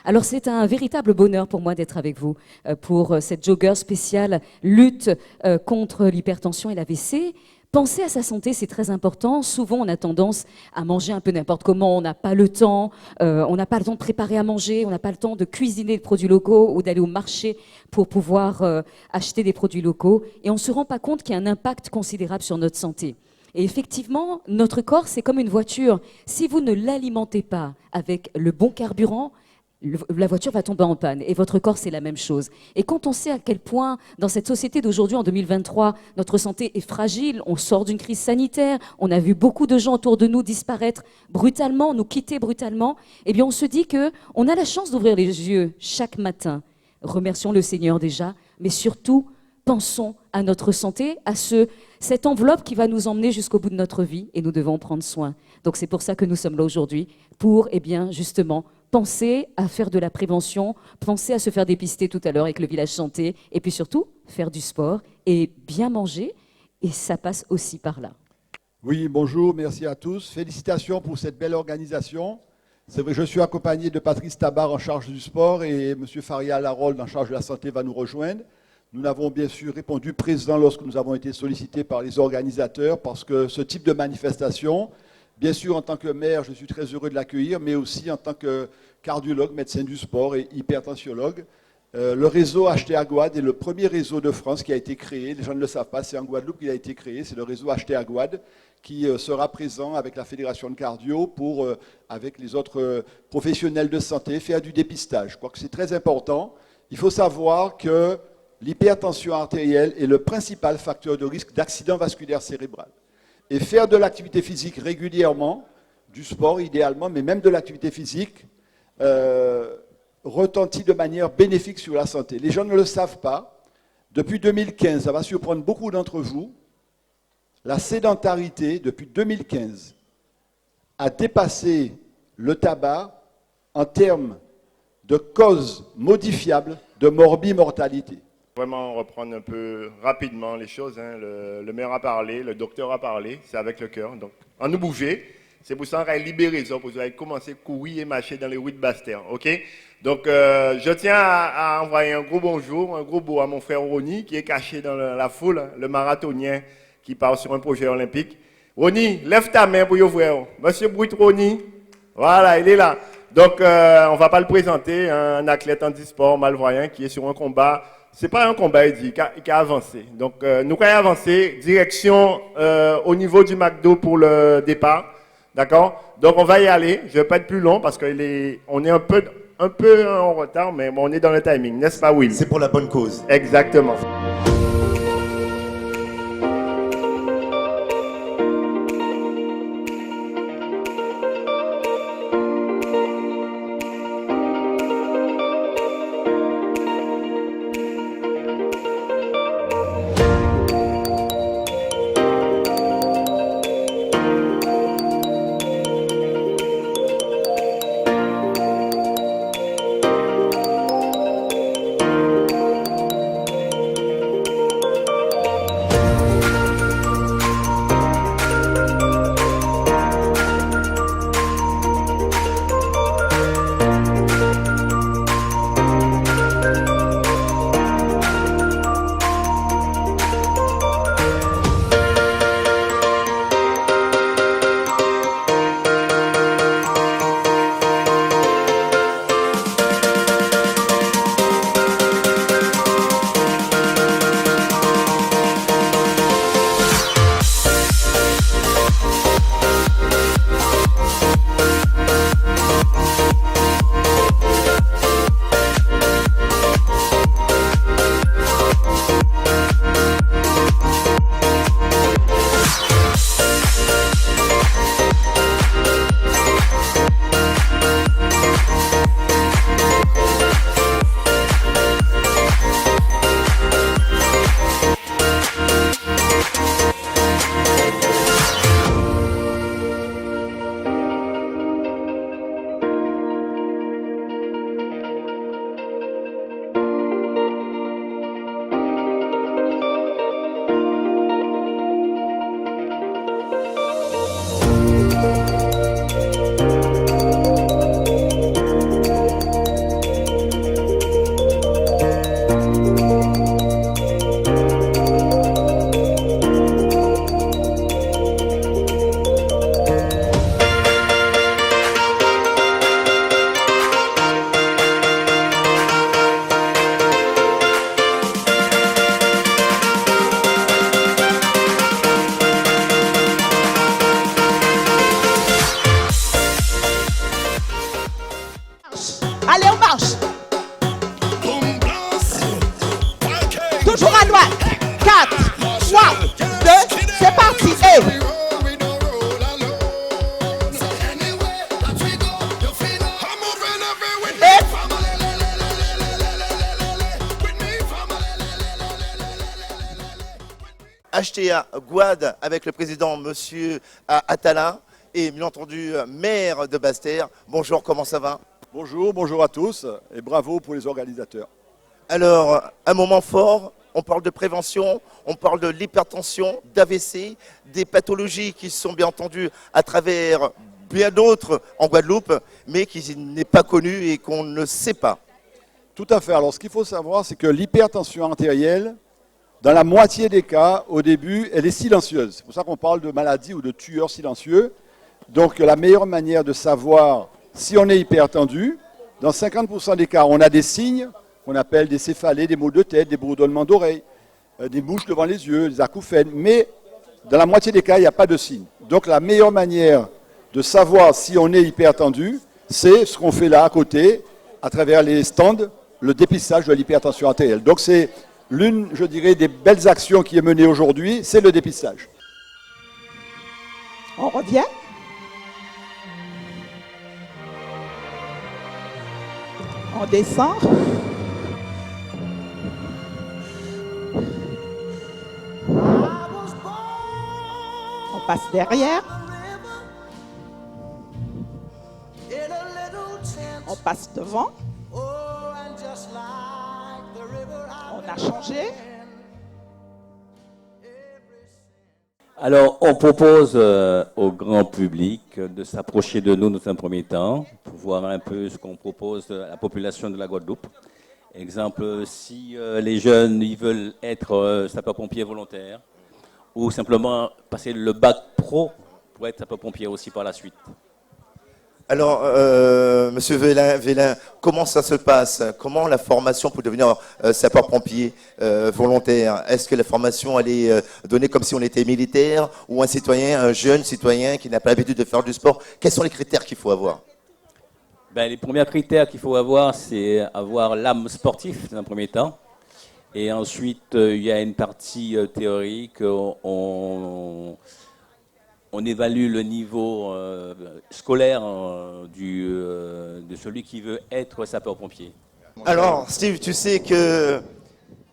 Alors c'est un véritable bonheur pour moi d'être avec vous pour cette jogger spéciale lutte contre l'hypertension et l'AVC. Penser à sa santé, c'est très important. Souvent, on a tendance à manger un peu n'importe comment. On n'a pas le temps. On n'a pas le temps de préparer à manger. On n'a pas le temps de cuisiner des produits locaux ou d'aller au marché pour pouvoir acheter des produits locaux. Et on ne se rend pas compte qu'il y a un impact considérable sur notre santé. Et effectivement, notre corps, c'est comme une voiture. Si vous ne l'alimentez pas avec le bon carburant, la voiture va tomber en panne et votre corps c'est la même chose. Et quand on sait à quel point dans cette société d'aujourd'hui en 2023 notre santé est fragile, on sort d'une crise sanitaire, on a vu beaucoup de gens autour de nous disparaître brutalement, nous quitter brutalement, eh bien on se dit que on a la chance d'ouvrir les yeux chaque matin. Remercions le Seigneur déjà, mais surtout pensons à notre santé, à cette enveloppe qui va nous emmener jusqu'au bout de notre vie et nous devons prendre soin. Donc c'est pour ça que nous sommes là aujourd'hui, pour justement penser à faire de la prévention, penser à se faire dépister tout à l'heure avec le village santé, et puis surtout faire du sport et bien manger, et ça passe aussi par là. Oui, bonjour, merci à tous. Félicitations pour cette belle organisation. C'est vrai, je suis accompagné de Patrice Tabar en charge du sport et M. Faria Larold en charge de la santé va nous rejoindre. Nous avons bien sûr répondu présent lorsque nous avons été sollicités par les organisateurs parce que ce type de manifestation, bien sûr, en tant que maire, je suis très heureux de l'accueillir, mais aussi en tant que cardiologue, médecin du sport et hypertensiologue. Le réseau HTA-Guad est le premier réseau de France qui a été créé. Les gens ne le savent pas, c'est en Guadeloupe qu'il a été créé. C'est le réseau HTA-Guad qui sera présent avec la Fédération de cardio pour, avec les autres professionnels de santé, faire du dépistage. Je crois que c'est très important. Il faut savoir que l'hypertension artérielle est le principal facteur de risque d'accident vasculaire cérébral. Et faire de l'activité physique régulièrement, du sport idéalement, mais même de l'activité physique, retentit de manière bénéfique sur la santé. Les gens ne le savent pas. Depuis 2015, ça va surprendre beaucoup d'entre vous, la sédentarité, depuis 2015, a dépassé le tabac en termes de causes modifiables de morbimortalité. Vraiment reprendre un peu rapidement les choses. Le maire a parlé, le docteur a parlé, c'est avec le cœur. Donc, on nous bouger. C'est pour ça qu'on va libérer ça, pour que vous allez commencer à courir et marcher dans les rues de Basse-Terre. OK? Donc, je tiens à envoyer un gros bonjour, un gros beau à mon frère Ronnie, qui est caché dans la foule, le marathonien qui part sur un projet olympique. Ronnie, lève ta main pour ouvrir. Monsieur Bruit Ronnie. Voilà, il est là. Donc, on ne va pas le présenter, un athlète handisport malvoyant qui est sur un combat. Ce n'est pas un combat, il dit, qui a avancé. Donc, nous allons avancer, direction au niveau du McDo pour le départ. D'accord? Donc, on va y aller. Je ne vais pas être plus long parce qu'on est un peu en retard, mais bon, on est dans le timing, n'est-ce pas, Will? C'est pour la bonne cause. Exactement. 4, 3, 2, c'est parti. Hey. HTA Gouade avec le président Monsieur Atala et bien entendu maire de Basse-Terre. Bonjour, comment ça va? Bonjour, bonjour à tous et bravo pour les organisateurs. Alors, un moment fort, on parle de prévention, on parle de l'hypertension, d'AVC, des pathologies qui sont bien entendu à travers bien d'autres en Guadeloupe, mais qui n'est pas connu et qu'on ne sait pas. Tout à fait. Alors, ce qu'il faut savoir, c'est que l'hypertension artérielle, dans la moitié des cas, au début, elle est silencieuse. C'est pour ça qu'on parle de maladie ou de tueur silencieux. Donc, la meilleure manière de savoir si on est hypertendu, dans 50% des cas, on a des signes qu'on appelle des céphalées, des maux de tête, des bourdonnements d'oreilles, des mouches devant les yeux, des acouphènes. Mais dans la moitié des cas, il n'y a pas de signes. Donc, la meilleure manière de savoir si on est hypertendu, c'est ce qu'on fait là à côté, à travers les stands, le dépistage de l'hypertension artérielle. Donc, c'est l'une, je dirais, des belles actions qui est menée aujourd'hui, c'est le dépistage. On revient. On descend. On passe derrière. On passe devant. On a changé. Alors, on propose au grand public de s'approcher de nous dans un premier temps pour voir un peu ce qu'on propose à la population de la Guadeloupe. Exemple, si les jeunes ils veulent être sapeurs-pompiers volontaires ou simplement passer le bac pro pour être sapeurs-pompiers aussi par la suite. Alors, Monsieur Vélin, comment ça se passe? Comment la formation pour devenir sapeur-pompier volontaire? Est-ce que la formation elle est donnée comme si on était militaire ou un citoyen, un jeune citoyen qui n'a pas l'habitude de faire du sport? Quels sont les critères qu'il faut avoir? Ben, les premiers critères qu'il faut avoir, c'est avoir l'âme sportive dans un premier temps. Et ensuite, il y a une partie théorique. On évalue le niveau scolaire de celui qui veut être sapeur-pompier. Alors, Steve, tu sais que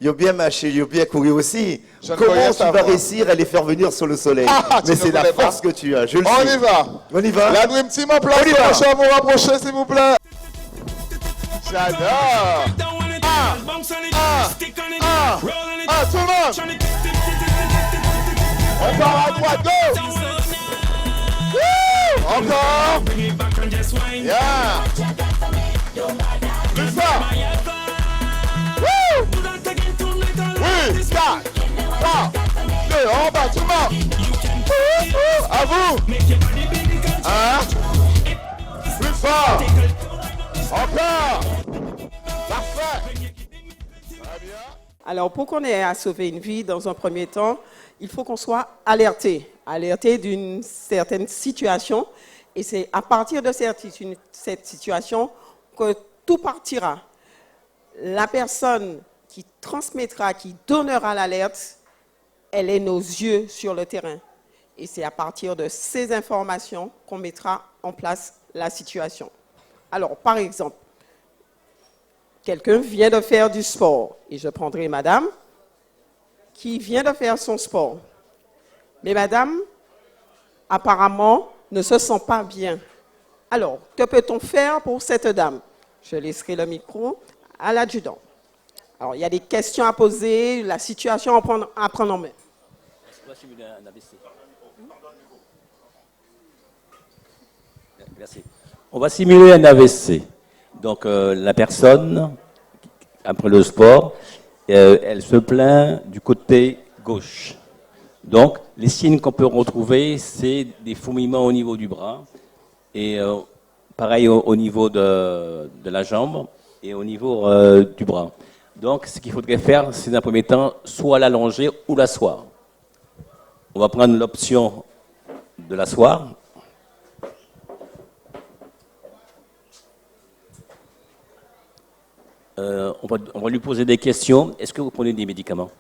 il a bien marché, il a bien couru aussi. Comment tu vas réussir à les faire venir sur le soleil? Mais c'est la force que tu as, je le sais. On y va. On y va. La Dream Team en place. On vous rapprocher, s'il vous plaît. J'adore. Tout le monde. On part à droite, go. Encore. Yeah. Plus fort. Oui, 4, 3, 2, en bas, tout le monde. À vous. Plus fort. Encore. Parfait. Très bien. Alors, pour qu'on ait à sauver une vie, dans un premier temps, il faut qu'on soit alerté d'une certaine situation. Et c'est à partir de cette situation que tout partira. La personne qui transmettra, qui donnera l'alerte, elle est nos yeux sur le terrain. Et c'est à partir de ces informations qu'on mettra en place la situation. Alors, par exemple, quelqu'un vient de faire du sport, et je prendrai madame, qui vient de faire son sport. Mais madame, apparemment, ne se sent pas bien. Alors, que peut-on faire pour cette dame? Je laisserai le micro à l'adjudant. Alors, il y a des questions à poser, la situation à prendre en main. On va simuler un AVC. Merci. On va simuler un AVC. Donc, la personne, après le sport, elle se plaint du côté gauche. Donc, les signes qu'on peut retrouver, c'est des fourmillements au niveau du bras et pareil au niveau de la jambe et au niveau du bras. Donc, ce qu'il faudrait faire, c'est d'un premier temps, soit l'allonger ou l'asseoir. On va prendre l'option de l'asseoir. On va lui poser des questions. Est-ce que vous prenez des médicaments?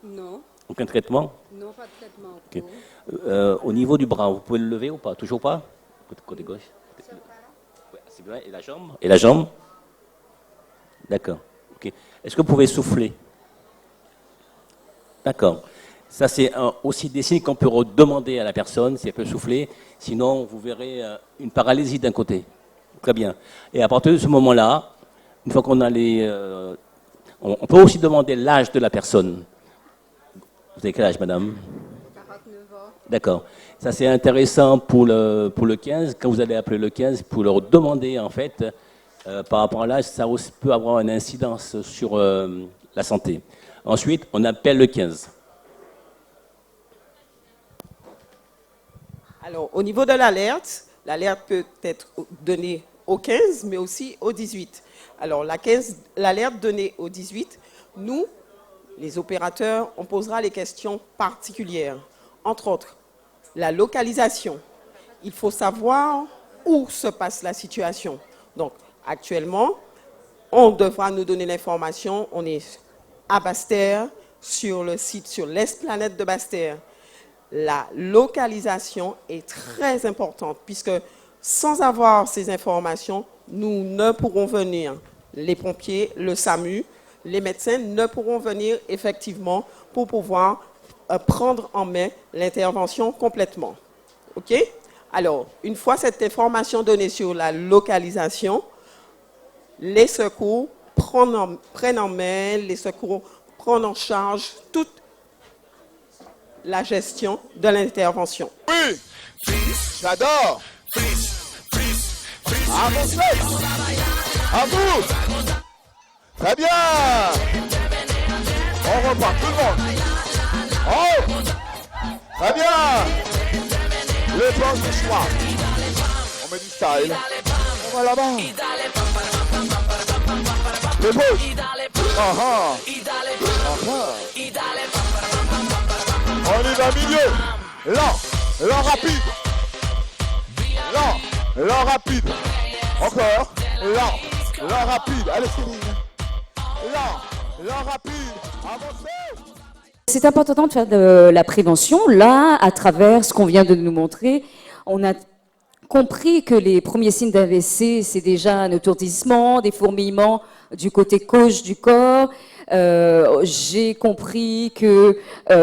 Non. Aucun traitement? Non, pas de traitement. Ok. Au niveau du bras, vous pouvez le lever ou pas? Toujours pas? Côté gauche. Ouais, c'est bien. Et la jambe? Et la jambe? D'accord. Ok. Est-ce que vous pouvez souffler? D'accord. Ça, c'est aussi des signes qu'on peut redemander à la personne si elle peut souffler. Sinon, vous verrez une paralysie d'un côté. Très bien. Et à partir de ce moment-là, une fois qu'on a on peut aussi demander l'âge de la personne. Vous avez quel âge, madame? 49 ans. D'accord. Ça, c'est intéressant pour le 15. Quand vous allez appeler le 15, pour leur demander, en fait, par rapport à l'âge, ça aussi peut avoir une incidence sur la santé. Ensuite, on appelle le 15. Alors, au niveau de l'alerte, l'alerte peut être donnée au 15, mais aussi au 18. Alors, l'alerte donnée au 18, nous, les opérateurs, on posera les questions particulières. Entre autres, la localisation. Il faut savoir où se passe la situation. Donc, actuellement, on devra nous donner l'information. On est à Basse-Terre, sur le site, sur l'esplanade de Basse-Terre. La localisation est très importante, puisque sans avoir ces informations, nous ne pourrons venir. Les pompiers, le SAMU, les médecins ne pourront venir effectivement pour pouvoir prendre en main l'intervention complètement. OK? Alors, une fois cette information donnée sur la localisation, les secours prennent en main, les secours prennent en charge toute la gestion de l'intervention. Oui, j'adore. Avancez. À vous. Très bien. On repart, tout le monde. Oh, très bien. Les plans du choix. On met du style. On va là-bas. Les bouches. On y va milieu. Lent rapide. Lent rapide. Encore. Lent rapide. Allez, Céline. Lent rapide. Avancez. C'est important de faire de la prévention. Là, à travers ce qu'on vient de nous montrer, on a compris que les premiers signes d'AVC, c'est déjà un étourdissement, des fourmillements du côté gauche du corps. J'ai compris que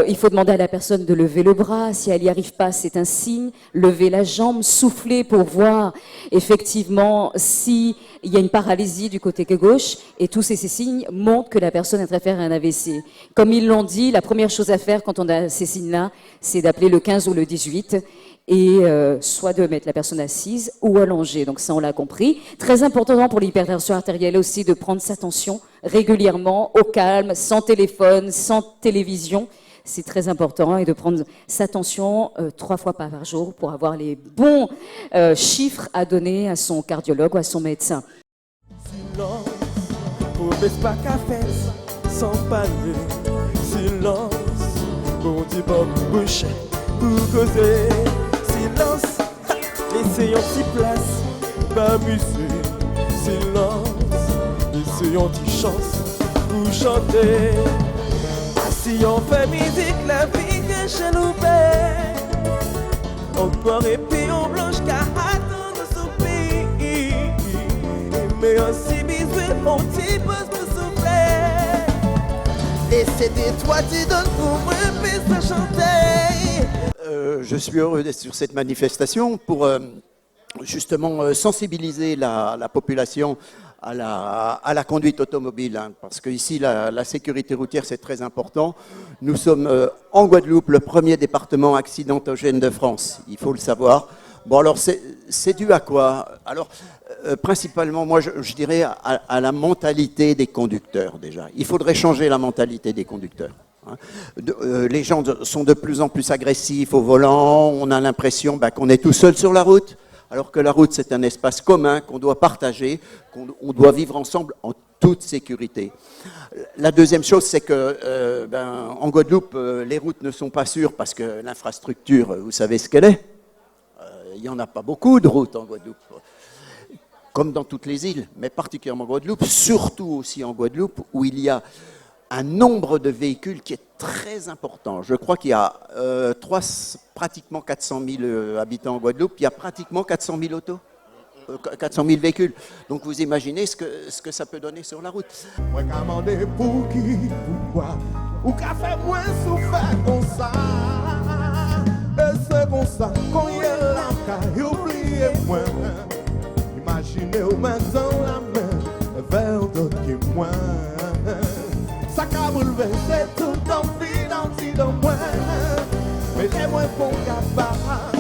il faut demander à la personne de lever le bras. Si elle n'y arrive pas, c'est un signe. Lever la jambe, souffler pour voir effectivement s'il y a une paralysie du côté gauche. Et tous ces signes montrent que la personne est référée à un AVC. Comme ils l'ont dit, la première chose à faire quand on a ces signes-là, c'est d'appeler le 15 ou le 18. Et soit de mettre la personne assise ou allongée. Donc ça, on l'a compris. Très important pour l'hypertension artérielle aussi de prendre sa tension régulièrement, au calme, sans téléphone, sans télévision. C'est très important. Et de prendre sa tension 3 fois par jour pour avoir les bons chiffres à donner à son cardiologue ou à son médecin. Silence, promesse pas qu'à faire sans parler. Silence, bon dit bon bouche pour causer. Silence, essayons d'y place, m'amuser. Silence, essayons d'y chance pour chanter. Si on fait musique, la vie que je nous paie. Encore et puis on blanche car attendre son pays. Mais aussi bisous, mon petit peu de souffler. Et c'était toi qui donnes pour me faire chanter. Je suis heureux d'être sur cette manifestation pour justement sensibiliser la population à la conduite automobile, hein, parce qu'ici, la sécurité routière, c'est très important. Nous sommes en Guadeloupe le premier département accidentogène de France, il faut le savoir. Bon, alors, c'est dû à quoi? Alors, principalement, moi, je dirais à la mentalité des conducteurs, déjà. Il faudrait changer la mentalité des conducteurs. Les gens sont de plus en plus agressifs au volant, on a l'impression qu'on est tout seul sur la route, alors que la route c'est un espace commun qu'on doit partager, qu'on doit vivre ensemble en toute sécurité. La deuxième chose, c'est que en Guadeloupe, les routes ne sont pas sûres parce que l'infrastructure, vous savez ce qu'elle est. Il n'y en a pas beaucoup de routes en Guadeloupe, comme dans toutes les îles, mais particulièrement en Guadeloupe, surtout aussi en Guadeloupe, où il y a un nombre de véhicules qui est très important. Je crois qu'il y a pratiquement 400 000 habitants en Guadeloupe, il y a pratiquement 400 000 autos, 400 000 véhicules. Donc vous imaginez ce que ça peut donner sur la route. Moi, commandé pour qui, pourquoi, ou qu'a fait moins souffert comme ça. Et c'est comme ça qu'on y est là, car oubliez moi. Imaginez au main dans la main, vers d'autres qui moi. Ça qu'a bouleversé tout envie dans moi. Mais les moins font capable.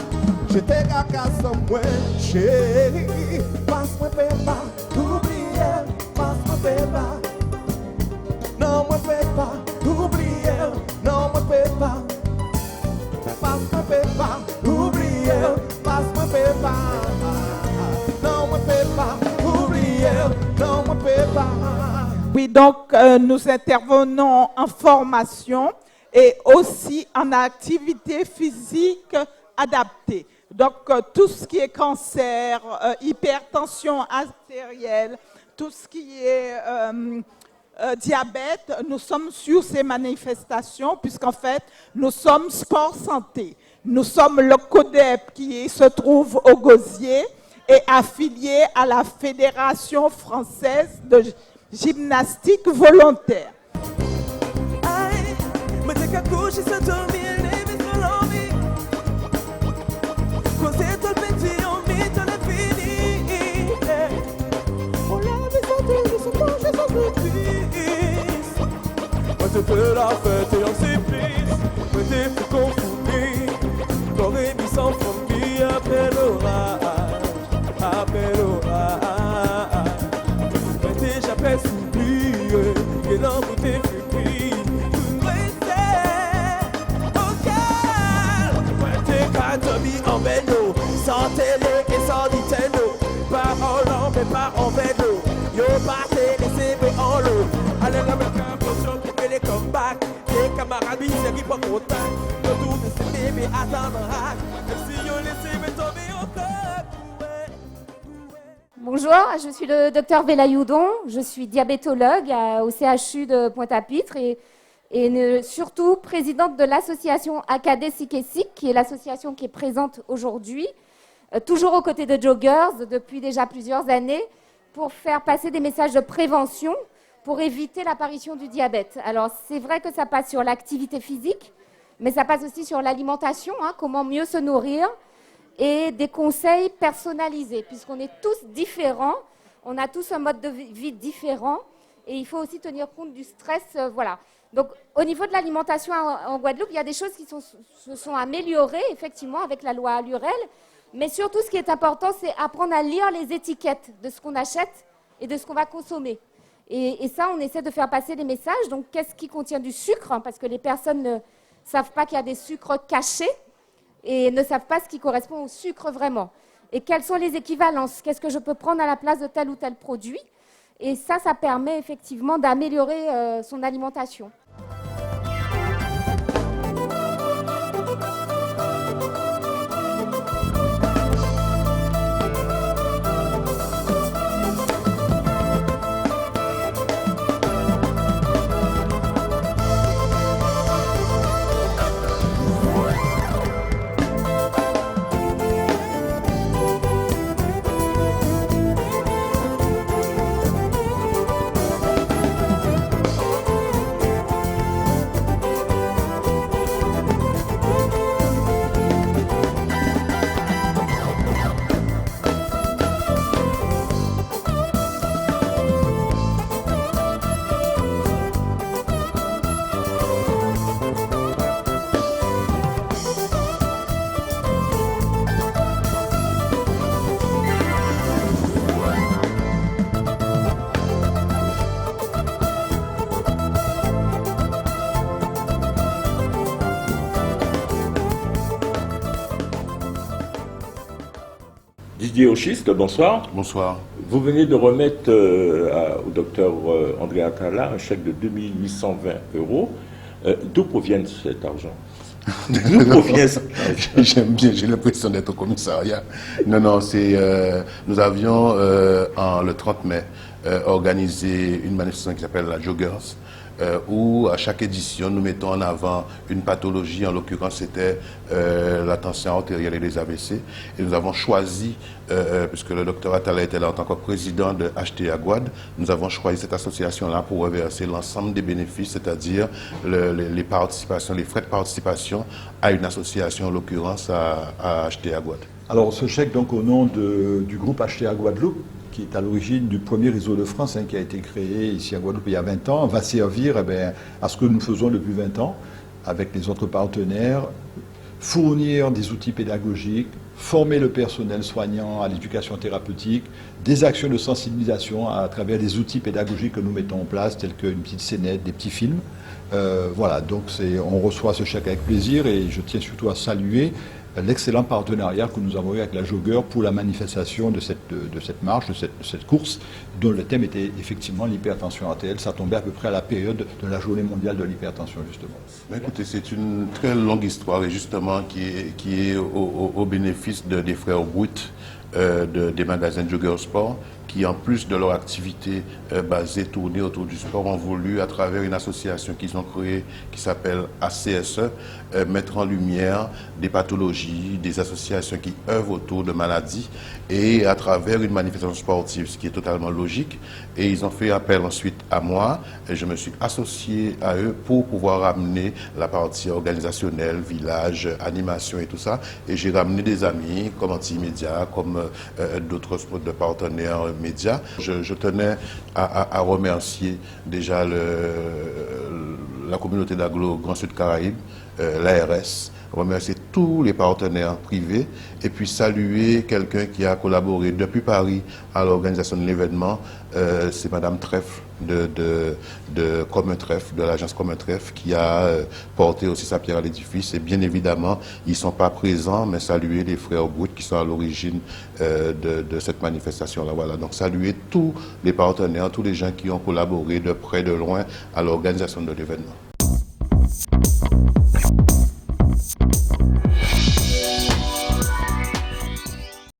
J'étais caca sans moi, chérie. Passe-moi pas, oubliez, passe-moi pas. Non, moi fais pas, oubliez, non, moi fais pas. Passe-moi pas, oubliez, passe-moi pas. Non, moi fais pas, oubliez, non, moi fais pas. Oui, donc nous intervenons en formation et aussi en activité physique adaptée. Donc tout ce qui est cancer, hypertension artérielle, tout ce qui est diabète, nous sommes sur ces manifestations puisqu'en fait nous sommes sport santé. Nous sommes le CODEP qui se trouve au Gosier et affilié à la Fédération française de gymnastique volontaire. C'était la fête et on s'est pris, mais t'es plus confondu. T'aurais mis sans famille, appel orage. Mais t'es jamais soublié, et l'homme t'es plus pris. Tout c'est ok. Ouais, t'es qu'à en vélo, sans télé et sans Nintendo. Pas en lampe et pas en vélo. Yo, partez, laissez-moi en l'eau. Allez, la même potion pour que les comebacks. Les camarades, ils n'y pas contact. Yo, tout de ces bébés attendent un hack. Et si yo, laissez-moi tomber au top. Bonjour, je suis le docteur Velayoudon. Je suis diabétologue au CHU de Pointe-à-Pitre et surtout présidente de l'association Acadé Sikesik, qui est l'association qui est présente aujourd'hui, toujours aux côtés de Joggers depuis déjà plusieurs années, pour faire passer des messages de prévention pour éviter l'apparition du diabète. Alors, c'est vrai que ça passe sur l'activité physique, mais ça passe aussi sur l'alimentation, comment mieux se nourrir, et des conseils personnalisés, puisqu'on est tous différents, on a tous un mode de vie différent, et il faut aussi tenir compte du stress, voilà. Donc, au niveau de l'alimentation en Guadeloupe, il y a des choses qui se sont améliorées, effectivement, avec la loi Lurel, mais surtout, ce qui est important, c'est apprendre à lire les étiquettes de ce qu'on achète et de ce qu'on va consommer. Et ça, on essaie de faire passer des messages. Donc, qu'est-ce qui contient du sucre? Parce que les personnes ne savent pas qu'il y a des sucres cachés et ne savent pas ce qui correspond au sucre vraiment. Et quelles sont les équivalences? Qu'est-ce que je peux prendre à la place de tel ou tel produit? Et ça permet effectivement d'améliorer son alimentation. Didier Auchiste, bonsoir. Bonsoir. Vous venez de remettre au docteur André Atala un chèque de 2820 €. D'où provient cet argent? D'où provient cet argent? J'aime bien, j'ai l'impression d'être au commissariat. Non, nous avions le 30 mai organisé une manifestation qui s'appelle la Joggers, où à chaque édition, nous mettons en avant une pathologie. En l'occurrence, c'était la tension artérielle et les AVC. Et nous avons choisi, puisque le docteur Atala était là en tant que président de HT Aguad, nous avons choisi cette association-là pour reverser l'ensemble des bénéfices, c'est-à-dire les participations, les frais de participation à une association, en l'occurrence à HT Aguad. Alors, ce chèque, donc, au nom du groupe HTA Guadeloupe, qui est à l'origine du premier réseau de France, qui a été créé ici à Guadeloupe il y a 20 ans, va servir à ce que nous faisons depuis 20 ans avec les autres partenaires, fournir des outils pédagogiques, former le personnel soignant à l'éducation thérapeutique, des actions de sensibilisation à travers des outils pédagogiques que nous mettons en place, tels qu'une petite scénette, des petits films. Voilà, donc on reçoit ce chèque avec plaisir et je tiens surtout à saluer l'excellent partenariat que nous avons eu avec la Jogger pour la manifestation de cette marche, de cette course, dont le thème était effectivement l'hypertension artérielle. Ça tombait à peu près à la période de la journée mondiale de l'hypertension, justement. Mais écoutez, c'est une très longue histoire et justement qui est au bénéfice des frères Brut, des magasins Jogger Sport, qui en plus de leur activité basée, tournée autour du sport, ont voulu, à travers une association qu'ils ont créée qui s'appelle ACSE, mettre en lumière des pathologies, des associations qui œuvrent autour de maladies et à travers une manifestation sportive, ce qui est totalement logique. Et ils ont fait appel ensuite à moi et je me suis associé à eux pour pouvoir amener la partie organisationnelle, village, animation et tout ça. Et j'ai ramené des amis comme Antimédia, comme d'autres de partenaires médias. Je tenais à remercier déjà la communauté d'Aglo Grand Sud Caraïbes, l'ARS, remercier tous les partenaires privés et puis saluer quelqu'un qui a collaboré depuis Paris à l'organisation de l'événement. C'est Madame Trèfle de Commun Trèfle, de l'agence Commun Trèfle, qui a porté aussi sa pierre à l'édifice. Et bien évidemment, ils ne sont pas présents, mais saluer les frères Brut qui sont à l'origine de cette manifestation-là. Voilà. Donc saluer tous les partenaires, tous les gens qui ont collaboré de près, de loin à l'organisation de l'événement.